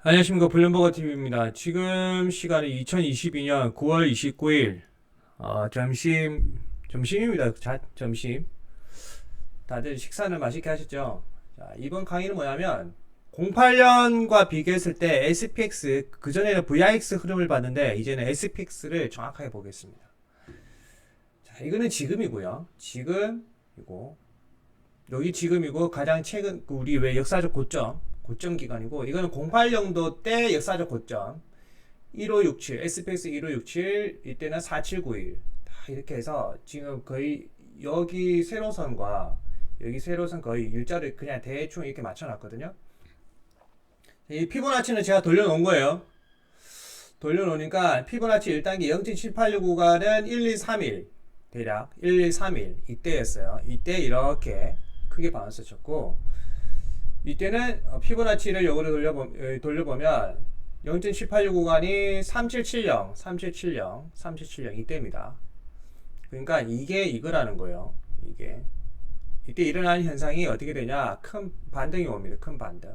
안녕하십니까. 블룸버거 TV입니다. 지금 시간이 2022년 9월 29일, 점심입니다. 점심. 다들 식사는 맛있게 하셨죠? 자, 이번 강의는 뭐냐면, 08년과 비교했을 때 SPX, 그전에는 VIX 흐름을 봤는데, 이제는 SPX를 정확하게 보겠습니다. 자, 이거는 지금이고요. 지금이고, 여기 지금이고, 가장 최근, 우리 왜 역사적 고점 기간이고, 이거는 08년도 때 역사적 고점 1567, SPX 1567, 이때는 4791. 다 이렇게 해서 지금 거의 여기 세로선과 여기 세로선 거의 일자를 그냥 대충 이렇게 맞춰놨거든요. 이 피보나치는 제가 돌려놓은 거예요. 돌려놓으니까 피보나치 1단계 0.786 구간은 1231, 대략 1231 이때였어요. 이때 이렇게 크게 바운스 쳤고, 이때는 피보나치를 역으로 돌려보면 0.786 구간이 3770 이때입니다. 그러니까 이게 이거라는 거예요. 이때 일어나는 현상이 어떻게 되냐? 큰 반등이 옵니다. 큰 반등.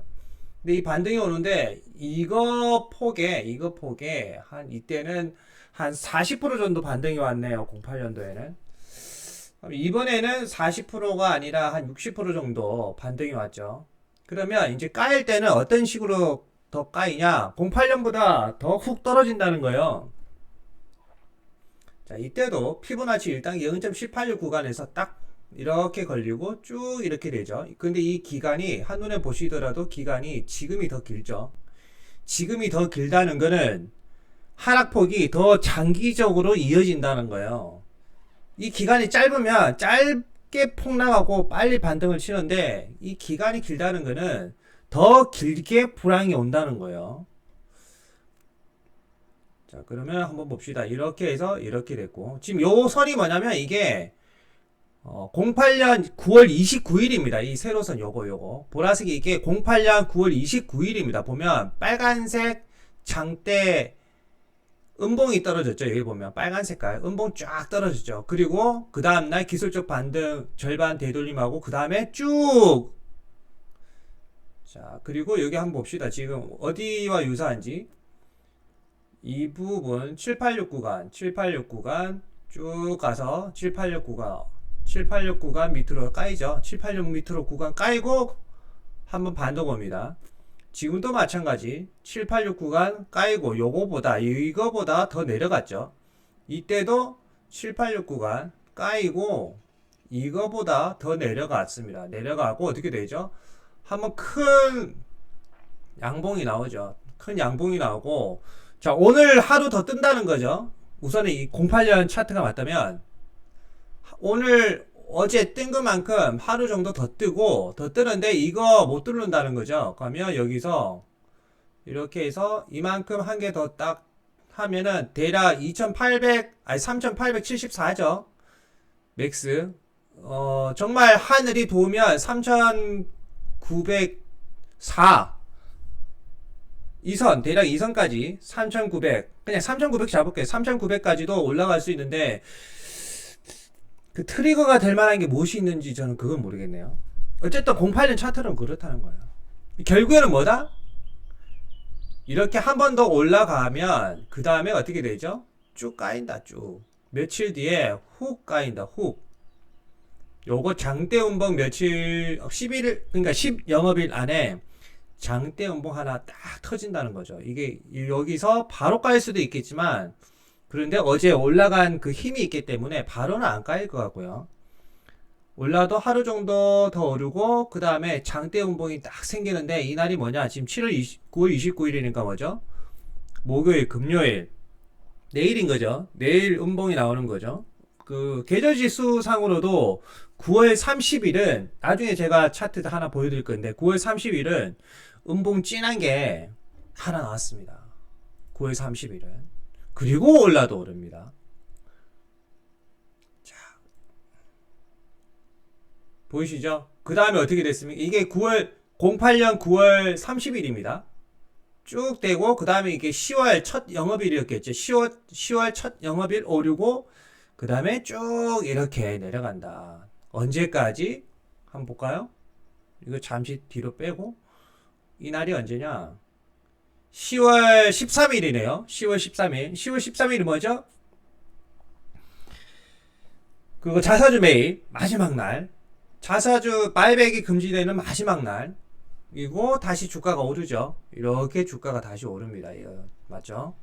근데 이 반등이 오는데 이거 폭에 한 이때는 한 40% 정도 반등이 왔네요. 08년도에는. 이번에는 40%가 아니라 한 60% 정도 반등이 왔죠. 그러면 이제 까일 때는 어떤 식으로 더 까이냐? 08년보다 더 훅 떨어진다는 거예요. 자, 이때도 피보나치 1단계 0.786 구간에서 딱 이렇게 걸리고 쭉 이렇게 되죠. 근데 이 기간이 한눈에 보시더라도 기간이 지금이 더 길죠. 지금이 더 길다는 거는 하락폭이 더 장기적으로 이어진다는 거예요. 이 기간이 짧으면 짧게 폭락하고 빨리 반등을 치는데, 이 기간이 길다는 거는 더 길게 불황이 온다는 거예요. 자, 그러면 한번 봅시다. 이렇게 해서 이렇게 됐고, 지금 요 선이 뭐냐면 이게 08년 9월 29일입니다. 이 세로선 요거 보라색이 이게 08년 9월 29일입니다. 보면 빨간색 장대 음봉이 떨어졌죠. 여기 보면 빨간 색깔 음봉 쫙 떨어졌죠. 그리고 그 다음날 기술적 반등 절반 되돌림하고 그 다음에 쭉. 자, 그리고 여기 한번 봅시다. 지금 어디와 유사한지. 이 부분 786 구간 쭉 가서 786 구간 밑으로 까이죠. 786 밑으로 구간 까이고 한번 반등 옵니다. 지금도 마찬가지 786 구간 까이고 이거보다 더 내려갔죠. 이때도 786 구간 까이고 이거보다 더 내려갔습니다. 내려가고 어떻게 되죠? 한번 큰 양봉이 나오죠. 큰 양봉이 나오고, 자, 오늘 하루 더 뜬다는 거죠. 우선은 이 08년 차트가 맞다면 오늘 어제 뜬 것만큼 하루 정도 더 뜨는데 이거 못 뚫는다는 거죠. 그러면 여기서 이렇게 해서 이만큼 한 개 더 딱 하면은 대략 3874죠. 맥스. 정말 하늘이 도우면 3904 이선, 대략 이선까지 3900, 그냥 3900 잡을게요. 3900까지도 올라갈 수 있는데, 그 트리거가 될 만한 게 무엇이 있는지 저는 그건 모르겠네요. 어쨌든 08년 차트는 그렇다는 거예요. 결국에는 뭐다? 이렇게 한 번 더 올라가면 그 다음에 어떻게 되죠? 쭉 까인다. 쭉 며칠 뒤에 훅 까인다. 훅. 요거 장대 음봉 며칠 11일, 그러니까 10영업일 안에 장대 음봉 하나 딱 터진다는 거죠. 이게 여기서 바로 까일 수도 있겠지만, 그런데 어제 올라간 그 힘이 있기 때문에 바로는 안 까일 것 같고요. 올라도 하루 정도 더 오르고 그 다음에 장대 음봉이 딱 생기는데, 이날이 뭐냐? 지금 9월 29일이니까 뭐죠? 목요일, 금요일, 내일인 거죠. 내일 음봉이 나오는 거죠. 그 계절지수 상으로도 9월 30일은 나중에 제가 차트 하나 보여드릴 건데, 9월 30일은 음봉 진한 게 하나 나왔습니다. 9월 30일은. 그리고 올라도 오릅니다. 자, 보이시죠? 그 다음에 어떻게 됐습니까? 이게 08년 9월 30일입니다. 쭉 되고, 그 다음에 이게 10월 첫 영업일이었겠죠. 10월 첫 영업일 오르고, 그 다음에 쭉 이렇게 내려간다. 언제까지? 한번 볼까요? 이거 잠시 뒤로 빼고, 이 날이 언제냐? 10월 13일이네요. 10월 13일. 10월 13일이 뭐죠? 그거 자사주 매입 마지막 날. 자사주 바이백이 금지되는 마지막 날. 그리고 다시 주가가 오르죠. 이렇게 주가가 다시 오릅니다. 이거 맞죠?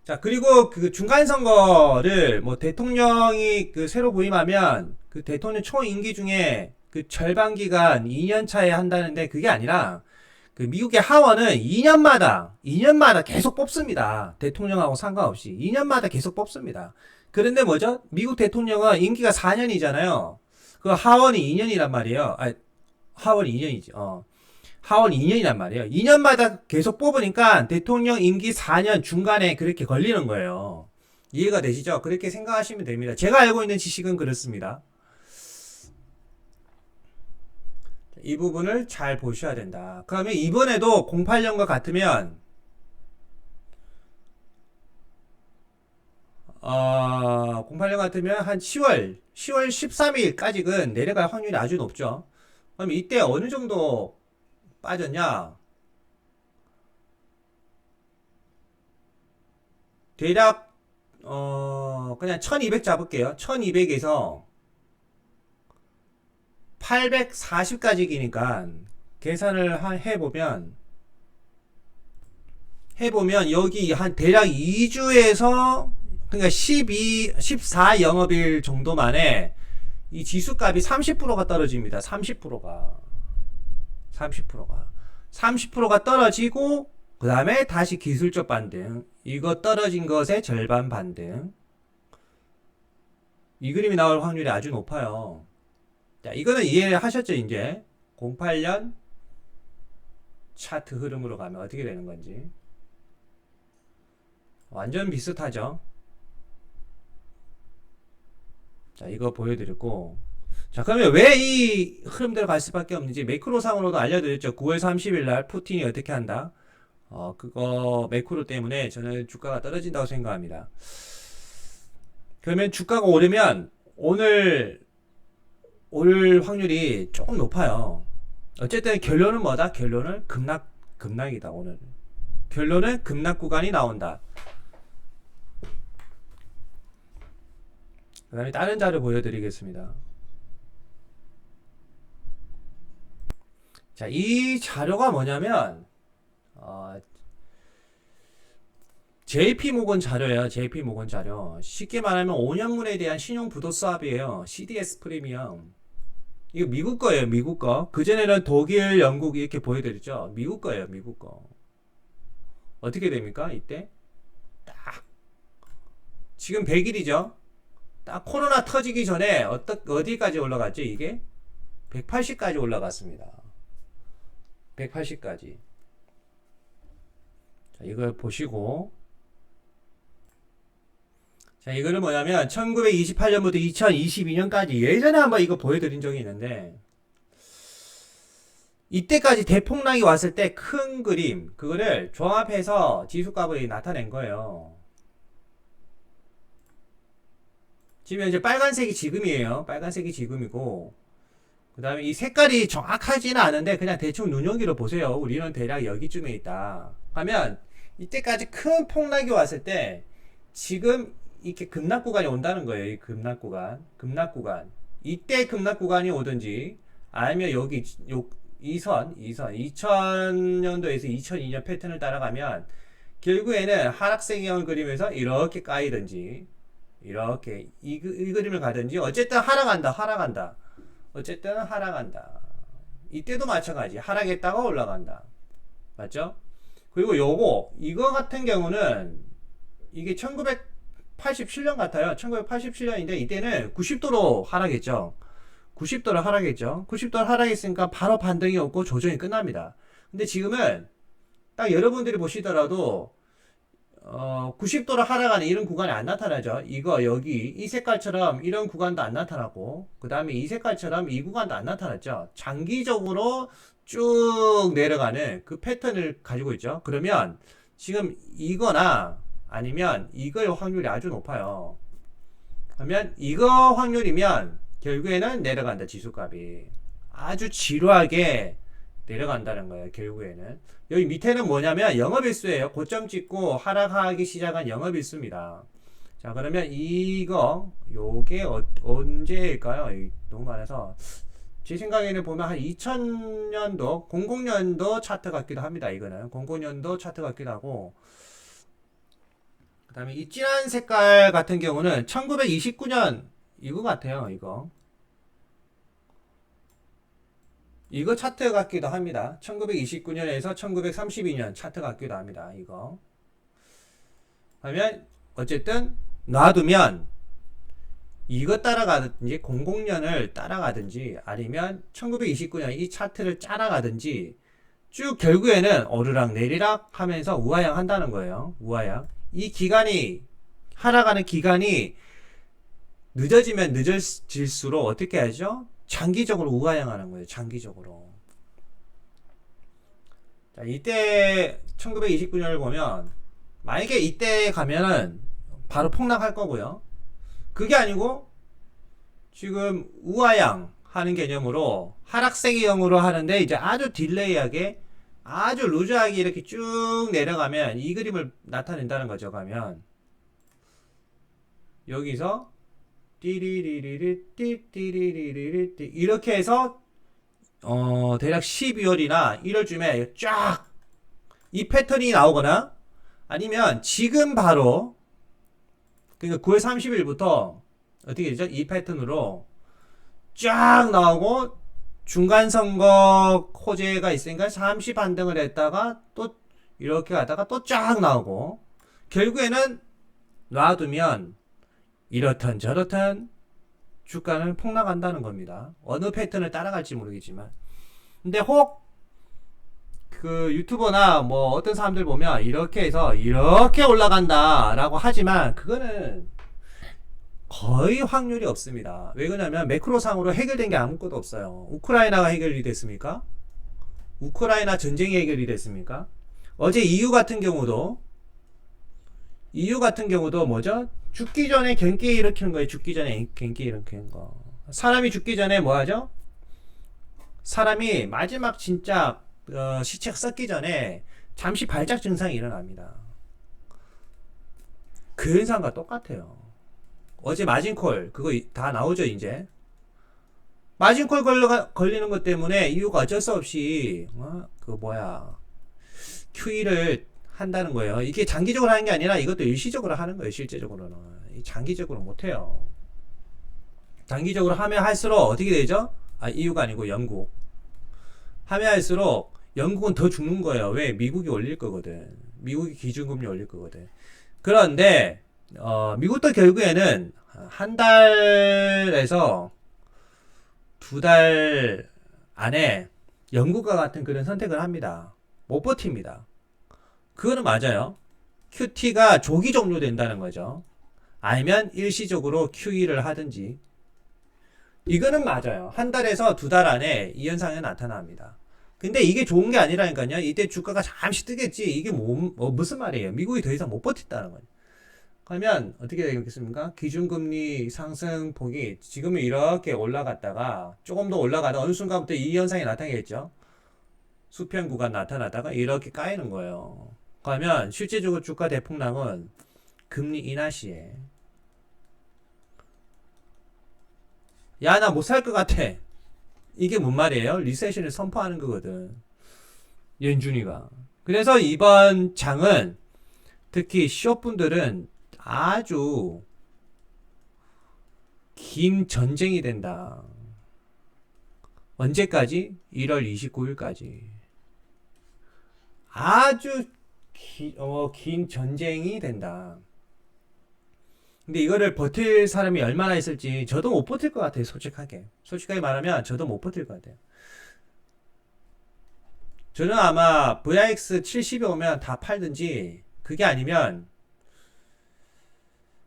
자, 그리고 그 중간선거를 뭐 대통령이 그 새로 부임하면 그 대통령 초임기 중에 그 절반 기간 2년 차에 한다는데 그게 아니라 그 미국의 하원은 2년마다 계속 뽑습니다. 대통령하고 상관없이 2년마다 계속 뽑습니다. 그런데 뭐죠? 미국 대통령은 임기가 4년이잖아요. 그 하원이 2년이란 말이에요. 하원이 2년이지. 하원 2년이란 말이에요. 2년마다 계속 뽑으니까 대통령 임기 4년 중간에 그렇게 걸리는 거예요. 이해가 되시죠? 그렇게 생각하시면 됩니다. 제가 알고 있는 지식은 그렇습니다. 이 부분을 잘 보셔야 된다. 그러면 이번에도 08년과 같으면 08년 같으면 한 10월 13일까지는 내려갈 확률이 아주 높죠. 그럼 이때 어느 정도 빠졌냐? 대략 그냥 1200 잡을게요. 1200에서 840까지 기니까 계산을 해보면 여기 한 대략 2주에서 그러니까 14 영업일 정도 만에 이 지수값이 30%가 떨어집니다. 30%가 떨어지고 그 다음에 다시 기술적 반등, 이거 떨어진 것의 절반 반등, 이 그림이 나올 확률이 아주 높아요. 자, 이거는 이해하셨죠? 이제 08년 차트 흐름으로 가면 어떻게 되는 건지 완전 비슷하죠. 자, 이거 보여드렸고, 자, 그러면 왜 이 흐름대로 갈 수밖에 없는지 매크로상으로도 알려드렸죠. 9월 30일 날 푸틴이 어떻게 한다. 그거 매크로 때문에 저는 주가가 떨어진다고 생각합니다. 그러면 주가가 오르면 오늘 올 확률이 조금 높아요. 어쨌든 결론은 뭐다? 결론은 급락이다. 오늘 결론은 급락 구간이 나온다. 그 다음에 다른 자료 보여드리겠습니다. 자, 이 자료가 뭐냐면 JP모건 자료예요. JP모건 자료. 쉽게 말하면 5년물에 대한 신용 부도 수합이에요. CDS 프리미엄. 이거 미국 거예요. 미국 거. 그전에는 독일, 영국 이렇게 보여드렸죠. 미국 거예요. 미국 거. 어떻게 됩니까? 이때 딱 지금 100일이죠. 딱 코로나 터지기 전에 어디까지 올라갔죠? 이게 180까지 올라갔습니다. 180까지. 자, 이걸 보시고, 자, 이거는 뭐냐면 1928년부터 2022년까지 예전에 한번 이거 보여드린 적이 있는데, 이때까지 대폭락이 왔을 때 큰 그림, 그거를 종합해서 지수값을 나타낸 거예요. 지금 이제 빨간색이 지금이에요. 빨간색이 지금이고, 그 다음에 이 색깔이 정확하지는 않은데 그냥 대충 눈여기로 보세요. 우리는 대략 여기쯤에 있다 하면, 이때까지 큰 폭락이 왔을 때 지금 이렇게 급락 구간이 온다는 거예요. 이 급락 구간 이때 급락 구간이 오든지, 아니면 여기 이 선 2000년도에서 2002년 패턴을 따라가면 결국에는 하락세경을 그리면서 이렇게 까이든지, 이렇게 이 그림을 가든지, 어쨌든 하락한다. 어쨌든 하락한다. 이때도 마찬가지. 하락했다가 올라간다. 맞죠? 그리고 이거 같은 경우는 이게 1987년 같아요. 1987년인데 이때는 90도로 하락했죠. 90도로 하락했으니까 바로 반등이 없고 조정이 끝납니다. 근데 지금은 딱 여러분들이 보시더라도 90도로 하락하는 이런 구간이 안 나타나죠. 이거 여기 이 색깔처럼 이런 구간도 안 나타나고, 그 다음에 이 색깔처럼 이 구간도 안 나타났죠. 장기적으로 쭉 내려가는 그 패턴을 가지고 있죠. 그러면 지금 이거나 아니면 이거의 확률이 아주 높아요. 그러면 이거 확률이면 결국에는 내려간다. 지수값이 아주 지루하게 내려간다는 거예요. 결국에는 여기 밑에는 뭐냐면 영업일수예요. 고점 찍고 하락하기 시작한 영업일수입니다. 자, 그러면 이거 요게 언제일까요? 너무 많아서 제 생각에는 보면 한 2000년도 00년도 차트 같기도 합니다. 이거는 00년도 차트 같기도 하고, 그 다음에 이 진한 색깔 같은 경우는 1929년 이거 같아요. 이거 차트 같기도 합니다. 1929년에서 1932년 차트 같기도 합니다. 이거 하면 어쨌든 놔두면 이거 따라가든지 00년을 따라가든지 아니면 1929년 이 차트를 따라가든지 쭉 결국에는 오르락 내리락 하면서 우하향 한다는 거예요. 우하향. 이 기간이 하락하는 기간이 늦어지면 늦어질수록 어떻게 하죠? 장기적으로 우하향하는 거예요. 장기적으로. 자, 이때 1929년을 보면 만약에 이때 가면은 바로 폭락할 거고요. 그게 아니고 지금 우하향 하는 개념으로 하락세기형으로 하는데 이제 아주 딜레이하게 아주 루즈하게 이렇게 쭉 내려가면 이 그림을 나타낸다는 거죠. 가면 여기서 띠리리리리 띠리리리리 이렇게 해서 대략 12월이나 1월쯤에 쫙 이 패턴이 나오거나 아니면 지금 바로 그러니까 9월 30일부터 어떻게 되죠? 이 패턴으로 쫙 나오고 중간 선거 호재가 있으니까 잠시 반등을 했다가 또 이렇게 가다가 또 쫙 나오고 결국에는 놔두면 이렇든 저렇든 주가는 폭락한다는 겁니다. 어느 패턴을 따라갈지 모르겠지만. 근데 혹 그 유튜버나 뭐 어떤 사람들 보면 이렇게 해서 이렇게 올라간다 라고 하지만 그거는 거의 확률이 없습니다. 왜 그러냐면 매크로상으로 해결된 게 아무것도 없어요. 우크라이나가 해결이 됐습니까? 우크라이나 전쟁이 해결이 됐습니까? 어제 EU 같은 경우도 뭐죠? 죽기 전에 경기 일으키는 거예요. 죽기 전에 경기 일으키는 거. 사람이 죽기 전에 뭐 하죠? 사람이 마지막 진짜 시체가 썩기 전에 잠시 발작 증상이 일어납니다. 그 현상과 똑같아요. 어제 마진콜 그거 다 나오죠. 이제 마진콜 걸리는 것 때문에 이유가 어쩔 수 없이 QE를 한다는 거예요. 이게 장기적으로 하는 게 아니라 이것도 일시적으로 하는 거예요. 실제적으로는 장기적으로 못해요. 장기적으로 하면 할수록 어떻게 되죠? EU가 아니고 영국 하면 할수록 영국은 더 죽는 거예요. 왜? 미국이 올릴 거거든. 미국이 기준금리 올릴 거거든. 그런데 미국도 결국에는 한 달에서 두 달 안에 영국과 같은 그런 선택을 합니다. 못 버팁니다. 그거는 맞아요. QT가 조기 종료된다는 거죠. 아니면 일시적으로 QE를 하든지. 이거는 맞아요. 한 달에서 두 달 안에 이 현상이 나타납니다. 근데 이게 좋은 게 아니라니까요. 이때 주가가 잠시 뜨겠지. 이게 무슨 말이에요? 미국이 더 이상 못 버틴다는 거예요. 그러면 어떻게 되겠습니까? 기준금리 상승폭이 지금은 이렇게 올라갔다가 조금 더 올라가다 어느 순간부터 이 현상이 나타나겠죠. 수평 구간 나타나다가 이렇게 까이는 거예요. 그러면 실제적으로 주가 대폭락은 금리 인하 시에 야, 나 못 살 것 같아. 이게 뭔 말이에요? 리세션을 선포하는 거거든. 연준이가. 그래서 이번 장은 특히 시업분들은 아주 긴 전쟁이 된다. 언제까지? 1월 29일까지. 아주 긴 전쟁이 된다. 근데 이거를 버틸 사람이 얼마나 있을지 저도 못 버틸 것 같아요. 솔직하게 말하면 저도 못 버틸 것 같아요. 저는 아마 VIX 70이 오면 다 팔든지 그게 아니면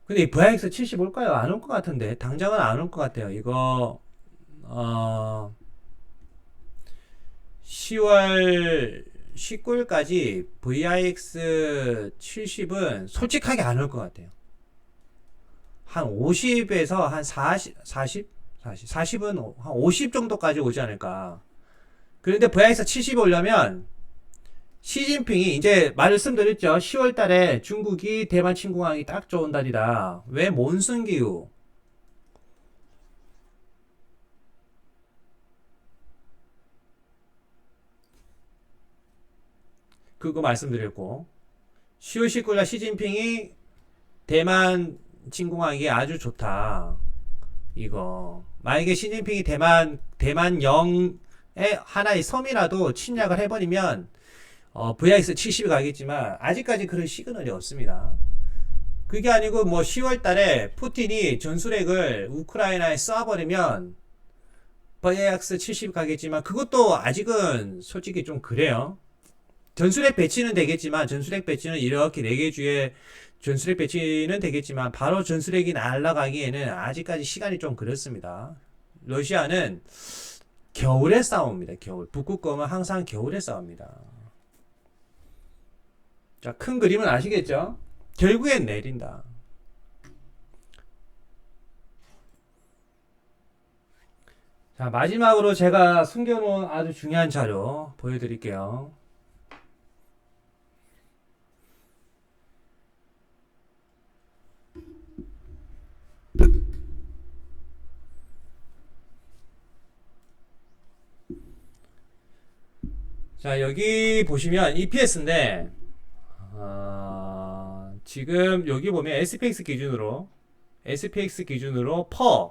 근데 이 VIX 70 올까요? 안 올 것 같은데 당장은 안 올 것 같아요. 이거 10월 19일까지 VIX 70은 솔직하게 안 올 것 같아요. 한 50에서 한 40, 40? 40은 한 50 정도까지 오지 않을까. 그런데 VIX 70이 오려면 시진핑이 이제 말씀드렸죠. 10월 달에 중국이 대만 침공하기 딱 좋은 달이다. 왜? 몬순 기후. 그거 말씀드렸고 10월 19일 시진핑이 대만 침공하기에 아주 좋다. 이거 만약에 시진핑이 대만 영의 하나의 섬이라도 침략을 해버리면 VIX 70이 가겠지만 아직까지 그런 시그널이 없습니다. 그게 아니고 뭐 10월 달에 푸틴이 전술핵을 우크라이나에 쏴버리면 VIX 70이 가겠지만 그것도 아직은 솔직히 좀 그래요. 전술핵 배치는 되겠지만 전술핵 배치는 이렇게 4개 주에 전술핵 배치는 되겠지만 바로 전술핵이 날아가기에는 아직까지 시간이 좀 그렇습니다. 러시아는 겨울에 싸웁니다. 겨울. 북극곰은 항상 겨울에 싸웁니다. 자, 큰 그림은 아시겠죠? 결국엔 내린다. 자, 마지막으로 제가 숨겨놓은 아주 중요한 자료 보여드릴게요. 자, 여기 보시면 EPS인데 지금 여기 보면 SPX 기준으로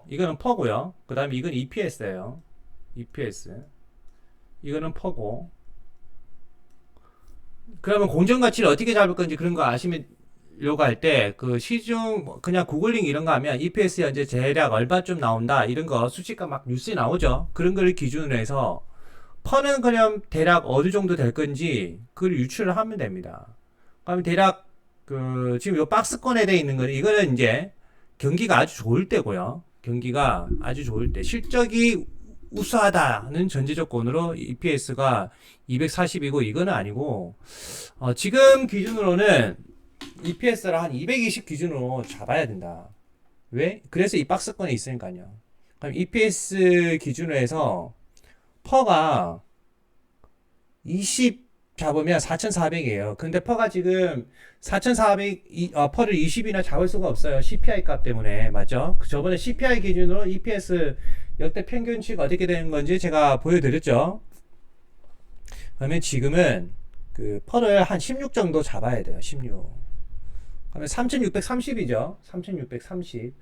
이거는 퍼고요. 그 다음에 이건 EPS예요. EPS 이거는 퍼고. 그러면 공정가치를 어떻게 잡을 건지 그런 거 아시려고 할 때 그 시중 그냥 구글링 이런 거 하면 EPS 현재 대략 얼마쯤 나온다 이런 거 수치가 막 뉴스에 나오죠. 그런 걸 기준으로 해서 퍼는 그냥 대략 어느 정도 될 건지 그걸 유출을 하면 됩니다. 그러면 대략 그 지금 요 박스권에 돼 있는 거는 이거는 이제 경기가 아주 좋을 때고요. 경기가 아주 좋을 때 실적이 우수하다는 전제 조건으로 EPS가 240이고 이거는 아니고 지금 기준으로는 EPS를 한 220 기준으로 잡아야 된다. 왜? 그래서 이 박스권에 있으니까요. 그럼 EPS 기준으로 해서 퍼가 20 잡으면 4,400이에요. 근데 퍼가 지금 4,400, 퍼를 20이나 잡을 수가 없어요. CPI 값 때문에. 맞죠? 저번에 CPI 기준으로 EPS 역대 평균치가 어떻게 되는 건지 제가 보여드렸죠. 그러면 지금은 그 퍼를 한 16 정도 잡아야 돼요. 16. 그러면 3,630이죠. 3,630.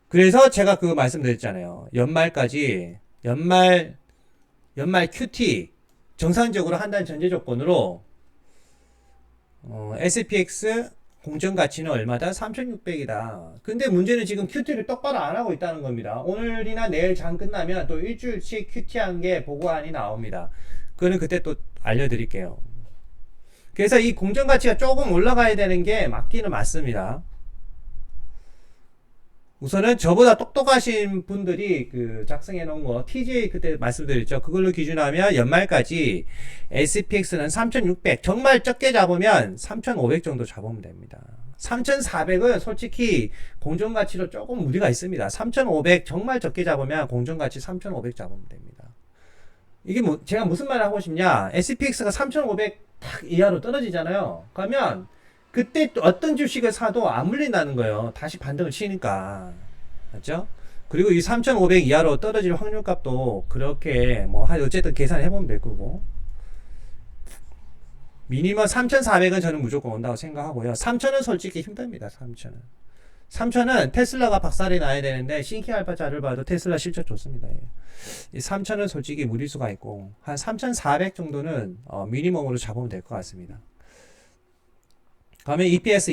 그래서 제가 그거 말씀드렸잖아요. 연말까지 연말 QT 정상적으로 한다는 전제 조건으로 SPX 공정 가치는 얼마다? 3,600이다. 근데 문제는 지금 QT를 똑바로 안 하고 있다는 겁니다. 오늘이나 내일 장 끝나면 또 일주일치 QT한 게 보고안이 나옵니다. 그거는 그때 또 알려드릴게요. 그래서 이 공정 가치가 조금 올라가야 되는 게 맞기는 맞습니다. 우선은 저보다 똑똑하신 분들이 그 작성해 놓은 거 TJ 그때 말씀드렸죠. 그걸로 기준하면 연말까지 SPX는 3,600 정말 적게 잡으면 3,500 정도 잡으면 됩니다. 3,400은 솔직히 공정가치로 조금 무리가 있습니다. 3,500 정말 적게 잡으면 공정가치 3,500 잡으면 됩니다. 이게 뭐 제가 무슨 말을 하고 싶냐? SPX가 3,500 딱 이하로 떨어지잖아요. 그러면 그때 또 어떤 주식을 사도 안 물린다는 거예요. 다시 반등을 치니까. 맞죠? 그리고 이 3,500 이하로 떨어질 확률 값도 그렇게 뭐 어쨌든 계산을 해보면 될 거고. 미니멈 3,400은 저는 무조건 온다고 생각하고요. 3,000은 솔직히 힘듭니다. 3,000은. 3,000은 테슬라가 박살이 나야 되는데 신키 알파 자료를 봐도 테슬라 실적 좋습니다. 이 3,000은 솔직히 무리수가 있고 한 3,400 정도는 미니멈으로 잡으면 될 것 같습니다. 그러면 EPS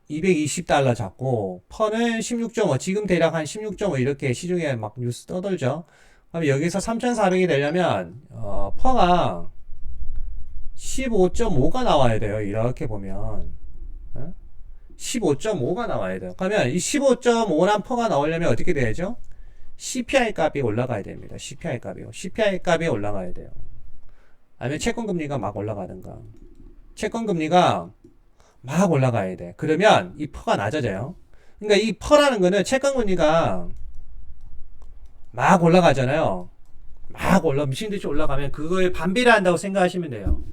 220달러 잡고 퍼는 16.5 지금 대략 한 16.5 이렇게 시중에 막 뉴스 떠돌죠. 그럼 여기서 3,400이 되려면 퍼가 15.5가 나와야 돼요. 이렇게 보면 15.5가 나와야 돼요. 그러면 이 15.5란 퍼가 나오려면 어떻게 돼야죠? CPI 값이 올라가야 됩니다. CPI 값이요. CPI 값이 올라가야 돼요. 아니면 채권금리가 막 올라가든가. 채권금리가 막 올라가야 돼. 그러면 이 퍼가 낮아져요. 그러니까 이 퍼라는 거는 채권금리가 막 올라가잖아요. 막 미친듯이 올라가면 그거에 반비례 한다고 생각하시면 돼요.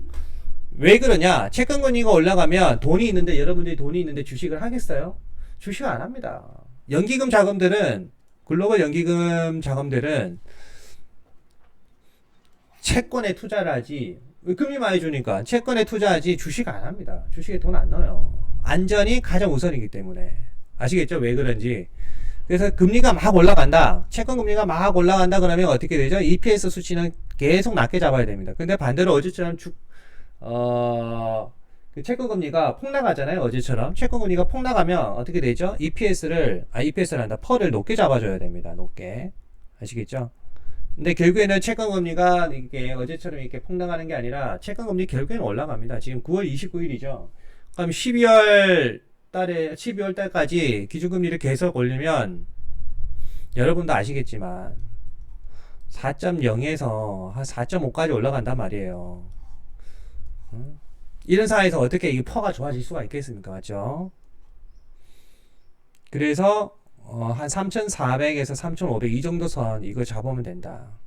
왜 그러냐? 채권금리가 올라가면 돈이 있는데, 여러분들이 돈이 있는데 주식을 하겠어요? 주식 안 합니다. 연기금 자금들은, 글로벌 연기금 자금들은 채권에 투자를 하지, 금리 많이 주니까 채권에 투자하지 주식 안 합니다. 주식에 돈 안 넣어요. 안전이 가장 우선이기 때문에. 아시겠죠? 왜 그런지. 그래서 금리가 막 올라간다. 채권 금리가 막 올라간다 그러면 어떻게 되죠? EPS 수치는 계속 낮게 잡아야 됩니다. 근데 반대로 어제처럼 그 채권 금리가 폭락하잖아요. 어제처럼. 채권 금리가 폭락하면 어떻게 되죠? EPS를 한다. 펄을 높게 잡아줘야 됩니다. 높게. 아시겠죠? 근데 결국에는 채권 금리가 이게 어제처럼 이렇게 폭락하는 게 아니라 채권 금리 결국에는 올라갑니다. 지금 9월 29일이죠. 그럼 12월 달까지 기준금리를 계속 올리면 여러분도 아시겠지만 4.0에서 한 4.5까지 올라간단 말이에요. 이런 상황에서 어떻게 이 퍼가 좋아질 수가 있겠습니까? 맞죠? 그래서 한 3,400에서 3,500 이 정도 선 이거 잡으면 된다.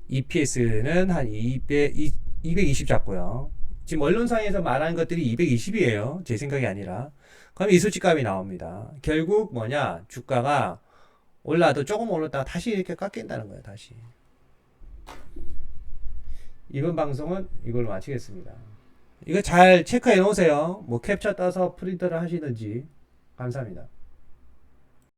EPS는 한 220 잡고요. 지금 언론상에서 말하는 것들이 220이에요. 제 생각이 아니라. 그럼 이 수치값이 나옵니다. 결국 뭐냐? 주가가 올라도 조금 올랐다가 다시 이렇게 깎인다는 거예요. 다시. 이번 방송은 이걸로 마치겠습니다. 이거 잘 체크해 놓으세요. 뭐 캡처 따서 프린터를 하시든지. 감사합니다.